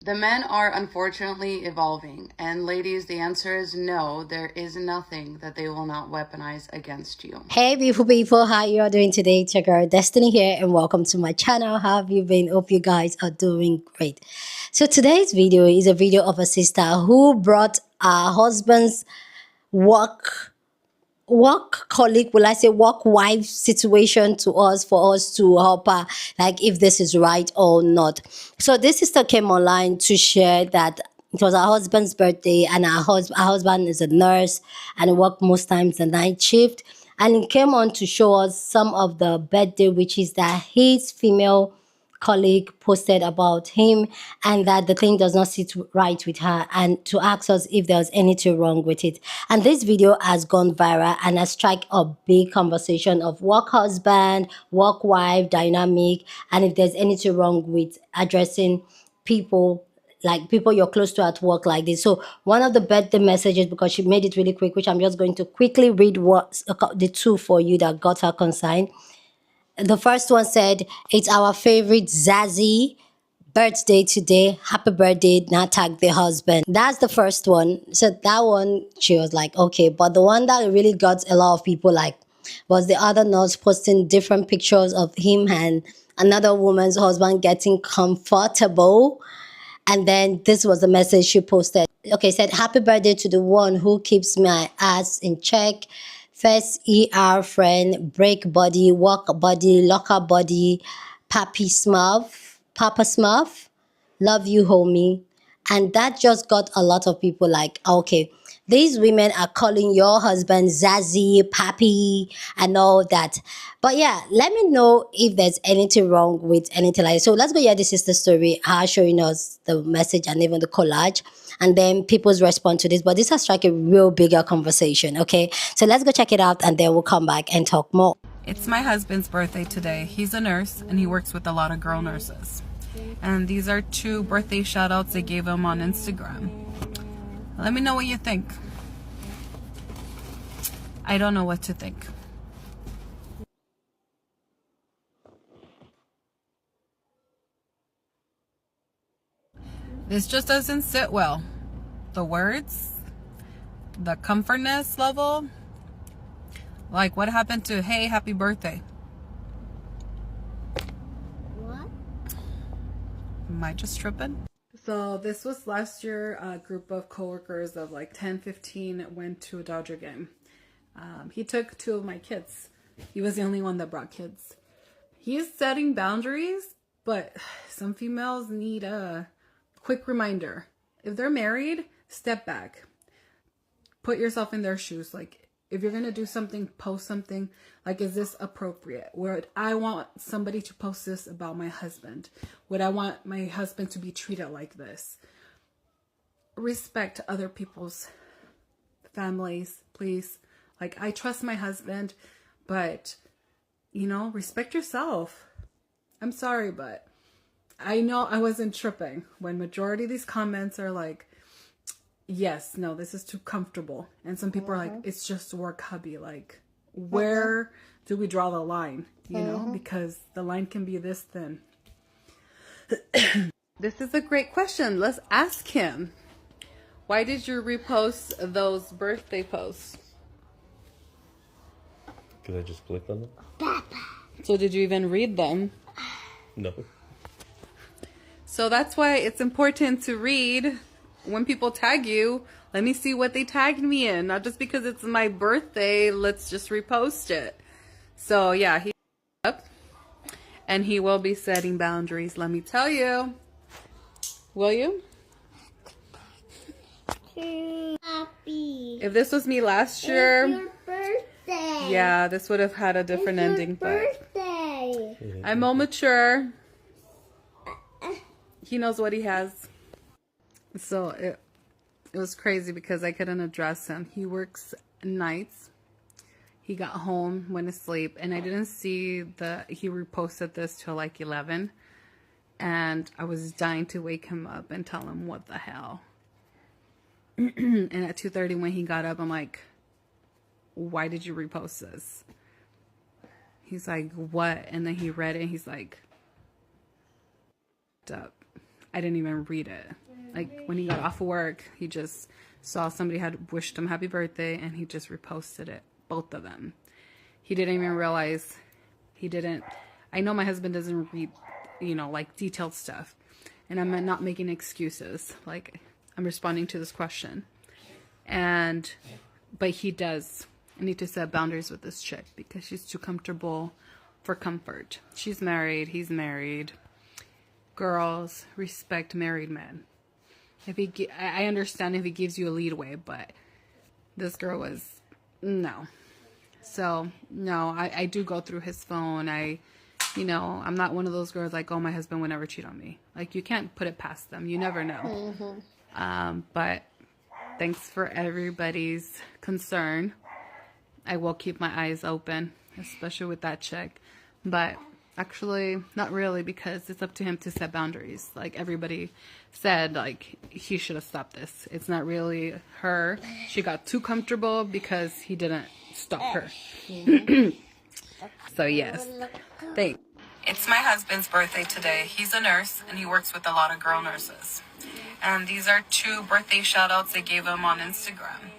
The men are unfortunately evolving, and ladies, the answer is no, there is nothing that they will not weaponize against you. Hey beautiful people, how you all doing today? It's your girl Destiny here and welcome to my channel. How have you been? Hope you guys are doing great. So today's video is a video of a sister who brought her husband's work colleague, will I say work wife situation to us for us to help her, like if this is right or not. So this sister came online to share that it was her husband's birthday and her husband is a nurse and work most times the night shift, and he came on to show us some of the birthday wishes that his female colleague posted about him, and that the thing does not sit right with her, and to ask us if there was anything wrong with it. And this video has gone viral and has struck a big conversation of work husband, work wife dynamic, and if there's anything wrong with addressing people, like people you're close to at work like this. So one of the birthday messages, because she made it really quick, which I'm just going to quickly read what the two for you that got her consigned. The first one said, "It's our favorite Zazie birthday today. Happy birthday." Now tag the husband. That's the first one. So that one, she was like, okay. But the one that really got a lot of people like was the other nurse posting different pictures of him and another woman's husband getting comfortable. And then this was the message she posted. Okay, said, "Happy birthday to the one who keeps my ass in check. First ER friend, break body, walk body, locker body, Pappy Smurf, Papa Smurf. Love you, homie." And that just got a lot of people like, okay, these women are calling your husband Zazie, Pappy, and all that. But yeah, let me know if there's anything wrong with anything like that. So let's go hear this sister story, her showing us the message and even the collage, and then people's response to this. But this has struck a real bigger conversation, okay? So let's go check it out and then we'll come back and talk more. It's my husband's birthday today. He's a nurse and he works with a lot of girl nurses. And these are two birthday shout outs they gave him on Instagram. Let me know what you think. I don't know what to think. This just doesn't sit well. The words, the comfortness level. Like, what happened to, hey, happy birthday? What? Am I just tripping? So this was last year. A group of coworkers of like 10, 15 went to a Dodger game. He took two of my kids. He was the only one that brought kids. He's setting boundaries, but some females need a quick reminder. If they're married, step back. Put yourself in their shoes. Like, if you're going to do something, post something. Like, is this appropriate? Would I want somebody to post this about my husband? Would I want my husband to be treated like this? Respect other people's families, please. Like, I trust my husband, but, you know, respect yourself. I'm sorry, but I know I wasn't tripping when majority of these comments are like, yes, no, this is too comfortable. And some people are like, it's just work, hubby. Like, where do we draw the line? You know, because the line can be this thin. This is a great question. Let's ask him. Why did you repost those birthday posts? Because I just clicked on them. So did you even read them? No. So that's why it's important to read when people tag you. Let me see what they tagged me in. Not just because it's my birthday, let's just repost it. So yeah, he's up and he will be setting boundaries. Let me tell you. Will you? Happy. If this was me last year, It's your birthday. yeah, this would have had a different It's ending. your birthday. But I'm more mature. He knows what he has. So it was crazy because I couldn't address him. He works nights. He got home, went to sleep, and I didn't see he reposted this till like 11. And I was dying to wake him up and tell him what the hell. And at 2:30 when he got up, I'm like, why did you repost this? He's like, what? And then he read it and he's like, up. I didn't even read it. Like when he got off of work, he just saw somebody had wished him happy birthday and he just reposted it, both of them. He didn't even realize I know my husband doesn't read, like detailed stuff, and I'm not making excuses. Like, I'm responding to this question. But he does. I need to set boundaries with this chick because she's too comfortable for comfort. She's married. He's married. Girls, respect married men. I understand if he gives you a leadway, but this girl was, no. So, no, I do go through his phone. I'm not one of those girls like, oh, my husband would never cheat on me. Like, you can't put it past them. You never know. But thanks for everybody's concern. I will keep my eyes open, especially with that chick. But actually, not really, because it's up to him to set boundaries. Like everybody said, like, he should have stopped this. It's not really her. She got too comfortable because he didn't stop her. So, yes. Thanks. It's my husband's birthday today. He's a nurse, and he works with a lot of girl nurses. And these are 2 birthday shout-outs they gave him on Instagram.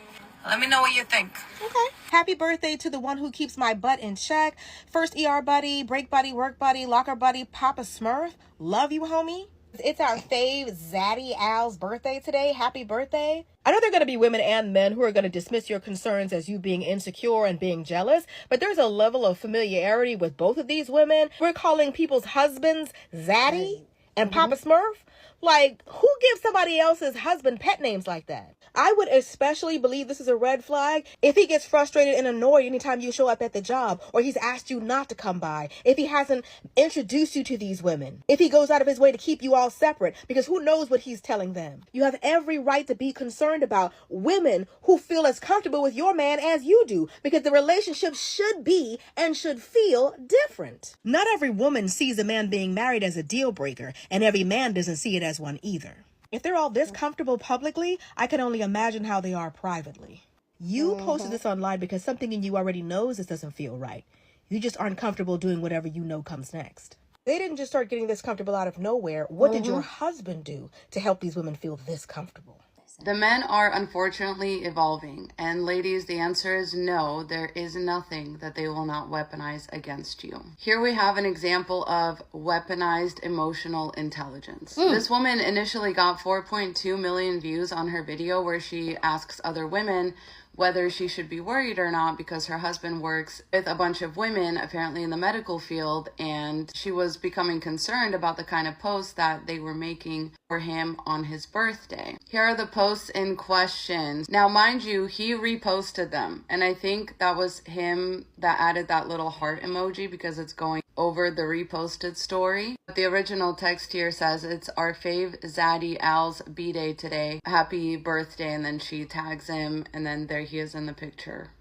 Let me know what you think. Okay. Happy birthday to the one who keeps my butt in check. First ER buddy, break buddy, work buddy, locker buddy, Papa Smurf. Love you, homie. It's our fave Zaddy Al's birthday today. Happy birthday. I know there are going to be women and men who are going to dismiss your concerns as you being insecure and being jealous, but there's a level of familiarity with both of these women. We're calling people's husbands Zaddy and Papa Smurf. Like, who gives somebody else's husband pet names like that? I would especially believe this is a red flag if he gets frustrated and annoyed anytime you show up at the job, or he's asked you not to come by, if he hasn't introduced you to these women, if he goes out of his way to keep you all separate, because who knows what he's telling them. You have every right to be concerned about women who feel as comfortable with your man as you do, because the relationship should be and should feel different. Not every woman sees a man being married as a deal breaker, and every man doesn't see it as one either. If they're all this comfortable publicly, I can only imagine how they are privately. You posted this online because something in you already knows this doesn't feel right. You just aren't comfortable doing whatever you know comes next. They didn't just start getting this comfortable out of nowhere. What did your husband do to help these women feel this comfortable? The men are unfortunately evolving, and ladies, the answer is no, there is nothing that they will not weaponize against you. Here we have an example of weaponized emotional intelligence. This woman initially got 4.2 million views on her video where she asks other women whether she should be worried or not because her husband works with a bunch of women, apparently in the medical field, and she was becoming concerned about the kind of posts that they were making for him on his birthday. Here are the posts in question. Now, mind you, he reposted them, and I think that was him that added that little heart emoji because it's going over the reposted story. But the original text here says, it's our fave Zaddy Al's B-Day today. Happy birthday, and then she tags him, and then there he is in the picture.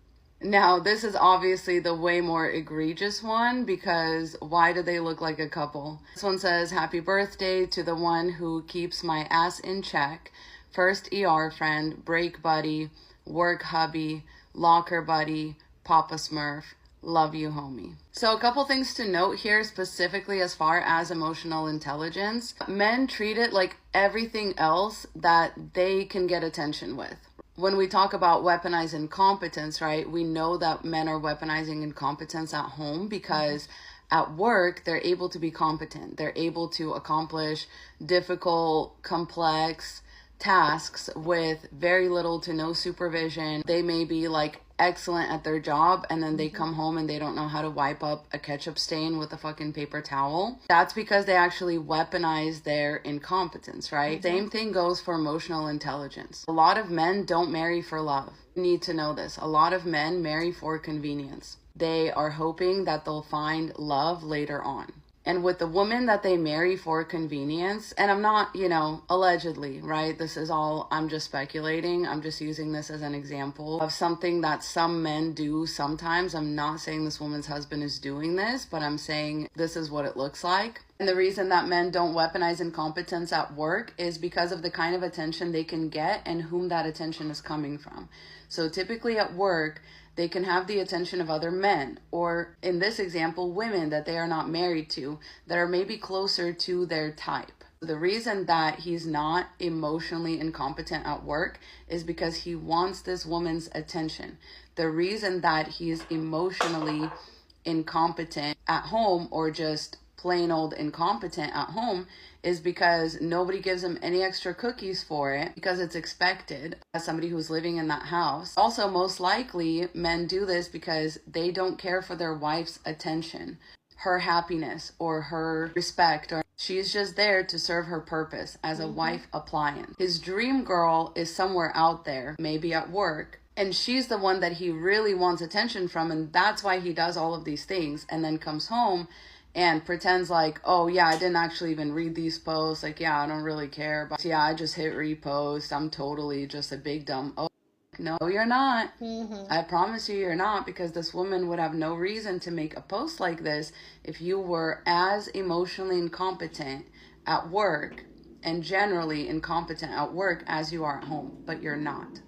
Now, this is obviously the way more egregious one because why do they look like a couple? This one says, happy birthday to the one who keeps my ass in check. First ER friend, break buddy, work hubby, locker buddy, Papa Smurf. Love you, homie. So a couple things to note here specifically as far as emotional intelligence. Men treat it like everything else that they can get attention with. When we talk about weaponized incompetence, right, we know that men are weaponizing incompetence at home because at work, they're able to be competent. They're able to accomplish difficult, complex tasks with very little to no supervision. They may be like excellent at their job and then they come home and they don't know how to wipe up a ketchup stain with a fucking paper towel. That's because they actually weaponize their incompetence, right? Same thing goes for emotional intelligence. A lot of men don't marry for love. You need to know this. A lot of men marry for convenience. They are hoping that they'll find love later on. And with the woman that they marry for convenience, and I'm not, allegedly, right? This is all, I'm just speculating. I'm just using this as an example of something that some men do sometimes. I'm not saying this woman's husband is doing this, but I'm saying this is what it looks like. And the reason that men don't weaponize incompetence at work is because of the kind of attention they can get and whom that attention is coming from. So typically at work, they can have the attention of other men, or in this example, women that they are not married to, that are maybe closer to their type. The reason that he's not emotionally incompetent at work is because he wants this woman's attention. The reason that he's emotionally incompetent at home, or just plain old incompetent at home, is because nobody gives him any extra cookies for it, because it's expected as somebody who's living in that house. Also, most likely men do this because they don't care for their wife's attention, her happiness, or her respect, or she's just there to serve her purpose as a wife appliance. His dream girl is somewhere out there, maybe at work, and she's the one that he really wants attention from, and that's why he does all of these things, and then comes home and pretends like, oh yeah, I didn't actually even read these posts, like, yeah, I don't really care, but yeah, I just hit repost, I'm totally just a big dumb. Oh, no, you're not. I promise you, you're not, because this woman would have no reason to make a post like this if you were as emotionally incompetent at work, and generally incompetent at work, as you are at home. But you're not.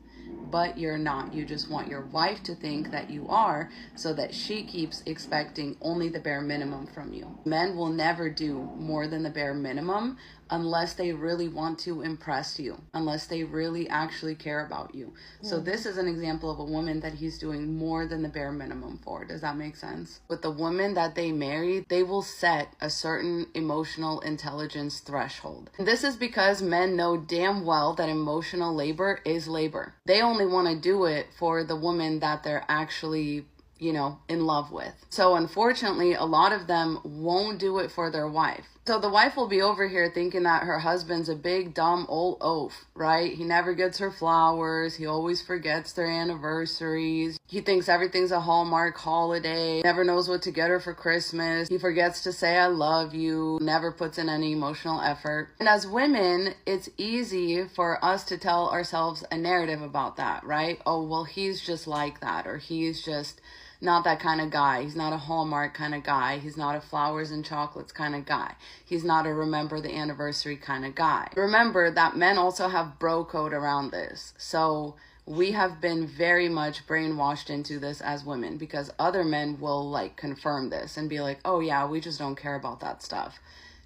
But you're not. You just want your wife to think that you are, so that she keeps expecting only the bare minimum from you. Men will never do more than the bare minimum unless they really want to impress you, unless they really actually care about you. So this is an example of a woman that he's doing more than the bare minimum for. Does that make sense? With the woman that they marry, they will set a certain emotional intelligence threshold. And this is because men know damn well that emotional labor is labor. They only want to do it for the woman that they're actually, you know, in love with. So unfortunately, a lot of them won't do it for their wife. So the wife will be over here thinking that her husband's a big dumb old oaf, right? He never gets her flowers. He always forgets their anniversaries. He thinks everything's a Hallmark holiday. Never knows what to get her for Christmas. He forgets to say I love you. Never puts in any emotional effort. And as women, it's easy for us to tell ourselves a narrative about that, right? Oh, well, he's just like that, or he's just not that kind of guy. He's not a Hallmark kind of guy. He's not a flowers and chocolates kind of guy. He's not a remember the anniversary kind of guy. Remember that men also have bro code around this. So we have been very much brainwashed into this as women, because other men will like confirm this and be like, oh yeah, we just don't care about that stuff.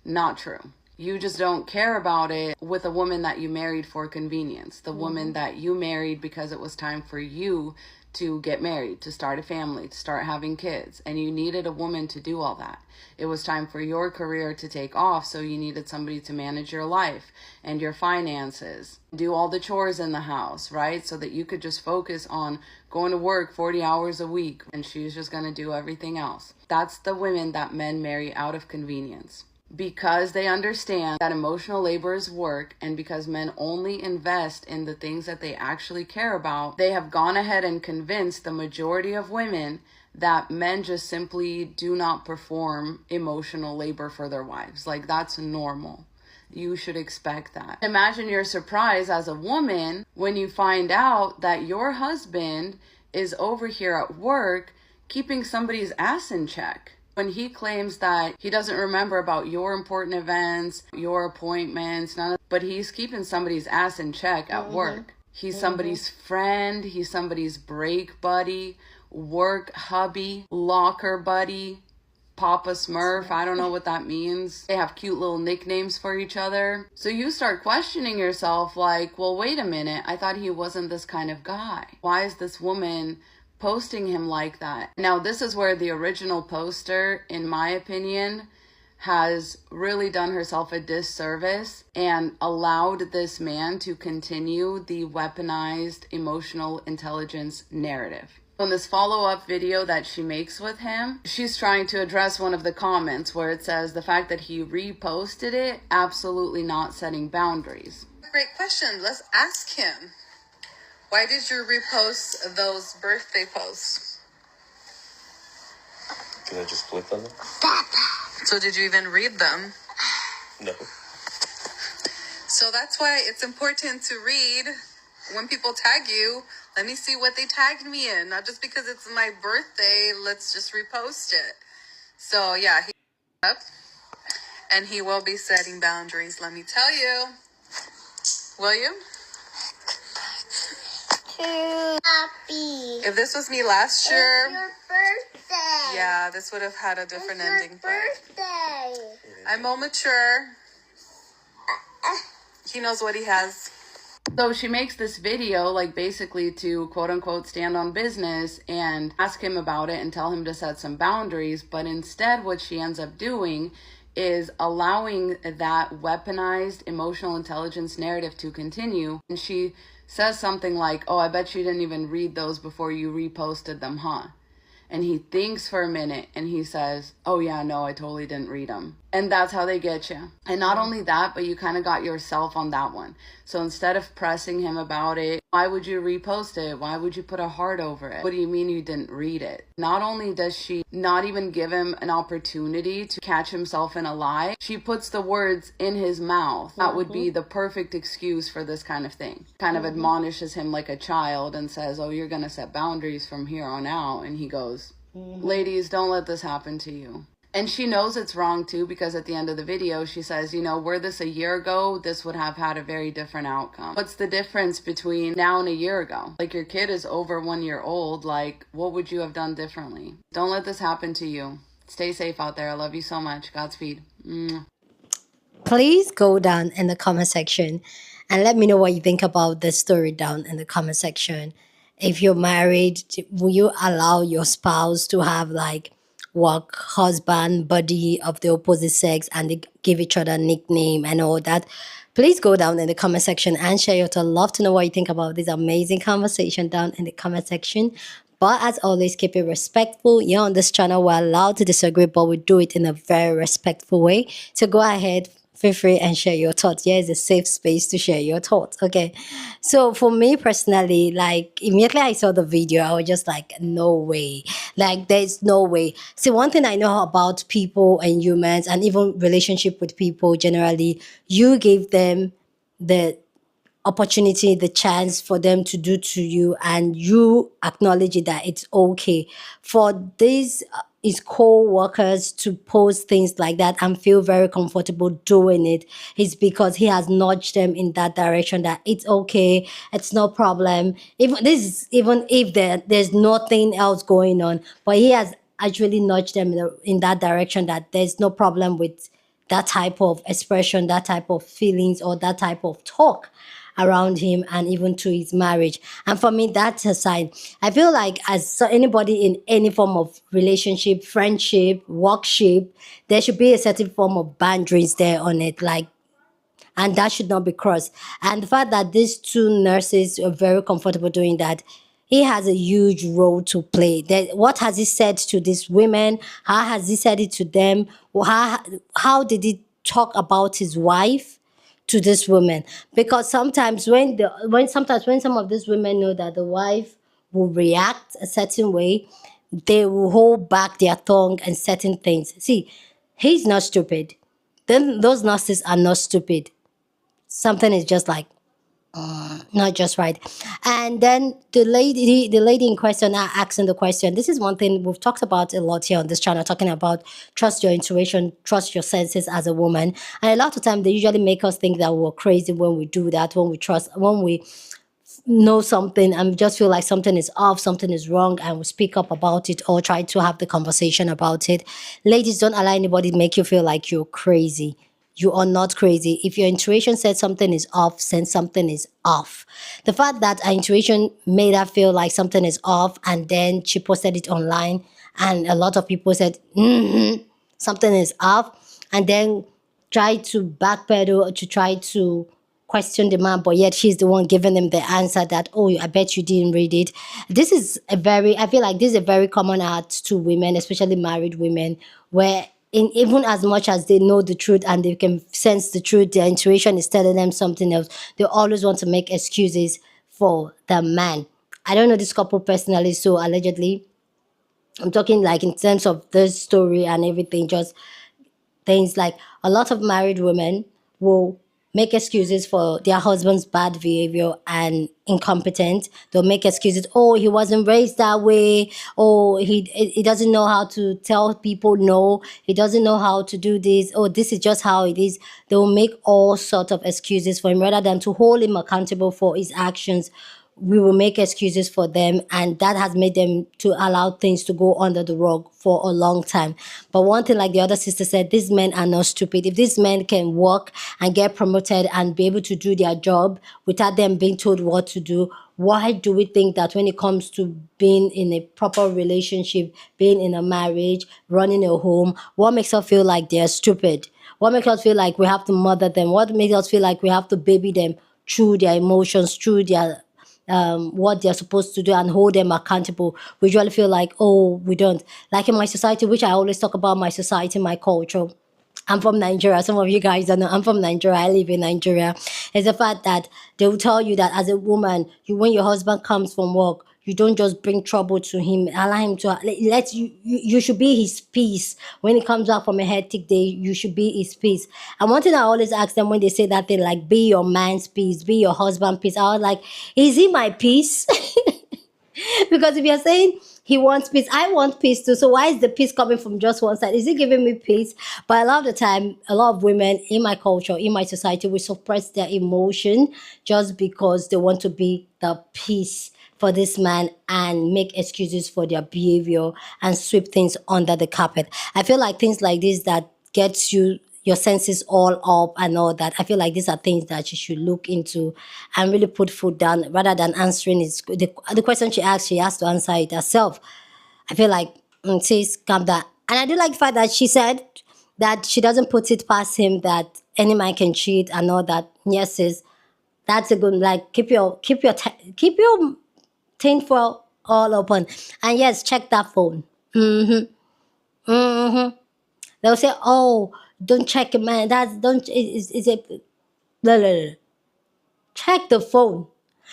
Not true. You just don't care about it with a woman that you married for convenience. The woman that you married because it was time for you to get married, to start a family, to start having kids, and you needed a woman to do all that. It was time for your career to take off, so you needed somebody to manage your life and your finances, do all the chores in the house, right? So that you could just focus on going to work 40 hours a week, and she's just going to do everything else. That's the women that men marry out of convenience, because they understand that emotional labor is work, and because men only invest in the things that they actually care about. They have gone ahead and convinced the majority of women that men just simply do not perform emotional labor for their wives. Like, that's normal. You should expect that. Imagine your surprise as a woman when you find out that your husband is over here at work keeping somebody's ass in check. When he claims that he doesn't remember about your important events, your appointments, but he's keeping somebody's ass in check at work. He's somebody's friend, he's somebody's break buddy, work hubby, locker buddy, Papa Smurf. I don't know what that means. They have cute little nicknames for each other. So you start questioning yourself like, well, wait a minute. I thought he wasn't this kind of guy. Why is this woman posting him like that? Now, this is where the original poster, in my opinion, has really done herself a disservice and allowed this man to continue the weaponized emotional intelligence narrative. In this follow-up video that she makes with him, she's trying to address one of the comments where it says the fact that he reposted it, absolutely not setting boundaries. Great question. Let's ask him. Why did you repost those birthday posts? Can I just click on them? So did you even read them? No. So that's why it's important to read when people tag you. Let me see what they tagged me in. Not just because it's my birthday, let's just repost it. So yeah, he up and he will be setting boundaries. Let me tell you. Will you? Happy. If this was me last year, It's your birthday. yeah, this would have had a different It's your ending. But birthday. I'm more mature. He knows what he has. So she makes this video, like basically to quote unquote stand on business and ask him about it and tell him to set some boundaries. But instead, what she ends up doing is allowing that weaponized emotional intelligence narrative to continue. And she says something like, "Oh, I bet you didn't even read those before you reposted them, huh?" And he thinks for a minute and he says, "Oh yeah, no, I totally didn't read them." And that's how they get you. And not only that, but you kind of got yourself on that one. So instead of pressing him about it, why would you repost it? Why would you put a heart over it? What do you mean you didn't read it? Not only does she not even give him an opportunity to catch himself in a lie, she puts the words in his mouth. That would be the perfect excuse for this kind of thing. Kind of admonishes him like a child and says, "Oh, you're going to set boundaries from here on out." And he goes, "Ladies, don't let this happen to you." And she knows it's wrong too, because at the end of the video, she says, "You know, were this a year ago, this would have had a very different outcome." What's the difference between now and a year ago? Like, your kid is over 1 year old. Like, what would you have done differently? Don't let this happen to you. Stay safe out there. I love you so much. Godspeed. Please go down in the comment section and let me know what you think about this story down in the comment section. If you're married, will you allow your spouse to have like work husband buddy of the opposite sex and they give each other a nickname and all that? Please go down in the comment section and share your thoughts. Love to know what you think about this amazing conversation down in the comment section. But as always, keep it respectful. Here on this channel, we're allowed to disagree, but we do it in a very respectful way. So go ahead, feel free and share your thoughts. Here is a safe space to share your thoughts. Okay. So for me personally, like immediately I saw the video, I was just like, no way. Like there's no way. See, one thing I know about people and humans and even relationship with people generally, you give them the opportunity, the chance for them to do to you, and you acknowledge it that it's okay. For these his co-workers to post things like that and feel very comfortable doing it is because he has nudged them in that direction that it's okay, it's no problem. Even if there's nothing else going on, but he has actually nudged them in that direction that there's no problem with that type of expression, that type of feelings, or that type of talk around him and even to his marriage. And for me, that's a sign. I feel like anybody in any form of relationship, friendship, workship, there should be a certain form of boundaries there on it. Like, and that should not be crossed. And the fact that these two nurses are very comfortable doing that, he has a huge role to play. What has he said to these women? How has he said it to them? How did he talk about his wife to this woman? Because sometimes when some of these women know that the wife will react a certain way, they will hold back their tongue and certain things. See, he's not stupid. Then those nurses are not stupid. Something is just like not just right. And then the lady in question are asking the question. This is one thing we've talked about a lot here on this channel, talking about trust your intuition, trust your senses as a woman. And a lot of time they usually make us think that we're crazy when we do that, when we know something and just feel like something is off, something is wrong, and we speak up about it or try to have the conversation about it. Ladies, don't allow anybody to make you feel like you're crazy. You are not crazy. If your intuition said something is off, then something is off. The fact that her intuition made her feel like something is off and then she posted it online and a lot of people said, something is off, and then try to backpedal or to try to question the man, but yet she's the one giving them the answer that, oh, I bet you didn't read it. I feel like this is a very common art to women, especially married women, where even as much as they know the truth and they can sense the truth, their intuition is telling them something else. They always want to make excuses for the man. I don't know this couple personally, so allegedly, I'm talking like in terms of this story and everything, just things like a lot of married women will make excuses for their husband's bad behavior and incompetence. They'll make excuses. Oh, he wasn't raised that way. Oh, he doesn't know how to tell people no. He doesn't know how to do this. Oh, this is just how it is. They will make all sorts of excuses for him rather than to hold him accountable for his actions. we will make excuses for them, and that has made them to allow things to go under the rug for a long time. But one thing, like the other sister said, these men are not stupid. If these men can work and get promoted and be able to do their job without them being told what to do, why do we think that when it comes to being in a proper relationship, being in a marriage, running a home, what makes us feel like they're stupid? What makes us feel like we have to mother them? What makes us feel like we have to baby them through their emotions, through their what they're supposed to do, and hold them accountable? We usually feel like, oh, we don't. Like in my society, which I always talk about my society, my culture. I'm from Nigeria. Some of you guys don't know. I'm from Nigeria. I live in Nigeria. It's the fact that they will tell you that as a woman, when your husband comes from work, you don't just bring trouble to him. Allow him to let you. You should be his peace when he comes out from a hectic day. You should be his peace. And one thing I always ask them when they say that thing, like, "Be your man's peace, be your husband's peace," I was like, "Is he my peace?" Because if you're saying he wants peace, I want peace too. So why is the peace coming from just one side? Is he giving me peace? But a lot of the time, a lot of women in my culture, in my society, will suppress their emotion just because they want to be the peace for this man and make excuses for their behavior and sweep things under the carpet. I feel like things like this that gets you your senses all up and all that. I feel like these are things that you should look into and really put foot down rather than answering it. The question she asked, she has to answer it herself. I feel like, sis, calm down. And I do like the fact that she said that she doesn't put it past him that any man can cheat and all that. Yes, sis, that's a good, like, keep your tinfoil all open. And yes, check that phone. They'll say, "Oh, don't check it, man. That's don't is it blah, blah, blah." Check the phone.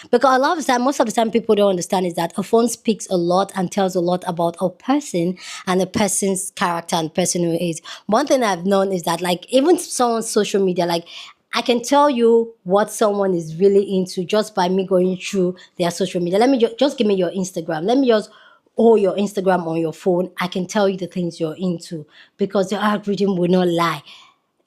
Because a lot of the time, most of the time, people don't understand is that a phone speaks a lot and tells a lot about a person and a person's character and person who is. One thing I've known is that, like, even someone's social media, like, I can tell you what someone is really into just by me going through their social media. Let me just give me your Instagram. Let me just hold your Instagram on your phone. I can tell you the things you're into because the algorithm will not lie.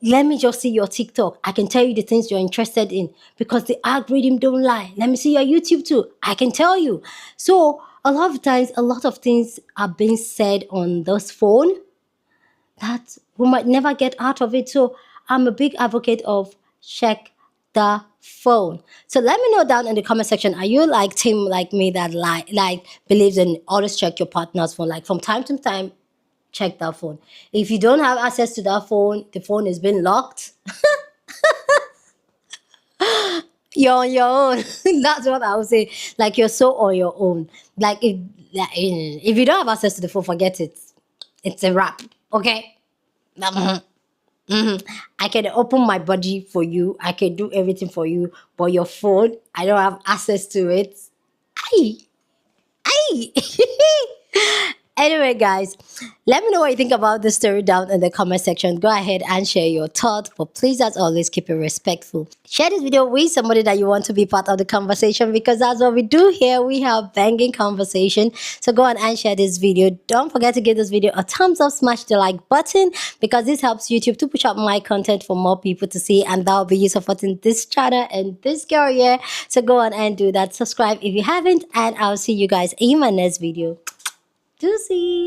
Let me just see your TikTok. I can tell you the things you're interested in because the algorithm don't lie. Let me see your YouTube too. I can tell you. So a lot of times, a lot of things are being said on this phone that we might never get out of it. So I'm a big advocate of check the phone. So let me know down in the comment section, are you like team like me that like believes in always check your partner's phone? Like from time to time, check that phone. If you don't have access to that phone, the phone has been locked. You're on your own. That's what I would say. Like you're so on your own. Like if you don't have access to the phone, forget it. It's a wrap. Okay. I can open my body for you. I can do everything for you. But your phone, I don't have access to it. Aye. Anyway, guys, let me know what you think about this story down in the comment section. Go ahead and share your thoughts, but please, as always, keep it respectful. Share this video with somebody that you want to be part of the conversation because that's what we do here. We have banging conversation. So go on and share this video. Don't forget to give this video a thumbs up, smash the like button because this helps YouTube to push out my content for more people to see, and that will be you supporting this channel and this girl here. So go on and do that. Subscribe if you haven't, and I'll see you guys in my next video. Deuces.